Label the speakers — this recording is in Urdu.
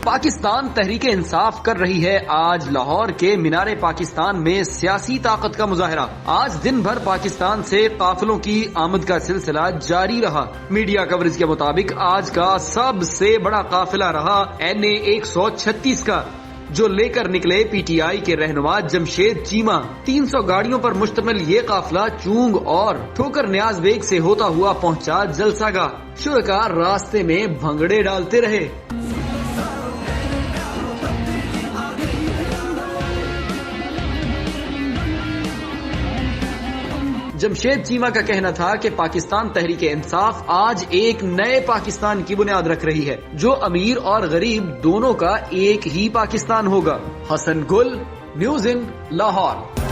Speaker 1: پاکستان تحریک انصاف کر رہی ہے آج لاہور کے مینار پاکستان میں سیاسی طاقت کا مظاہرہ۔ آج دن بھر پاکستان سے قافلوں کی آمد کا سلسلہ جاری رہا۔ میڈیا کوریج کے مطابق آج کا سب سے بڑا قافلہ رہا NA 136 کا، جو لے کر نکلے پی ٹی آئی کے رہنما جمشید چیمہ۔ 300 گاڑیوں پر مشتمل یہ قافلہ چونگ اور ٹھوکر نیاز بیگ سے ہوتا ہوا پہنچا جلسہ گاہ۔ شرکاء راستے میں بھنگڑے ڈالتے رہے۔ جمشید چیمہ کا کہنا تھا کہ پاکستان تحریک انصاف آج ایک نئے پاکستان کی بنیاد رکھ رہی ہے، جو امیر اور غریب دونوں کا ایک ہی پاکستان ہوگا۔ حسن گل، نیوز ان لاہور۔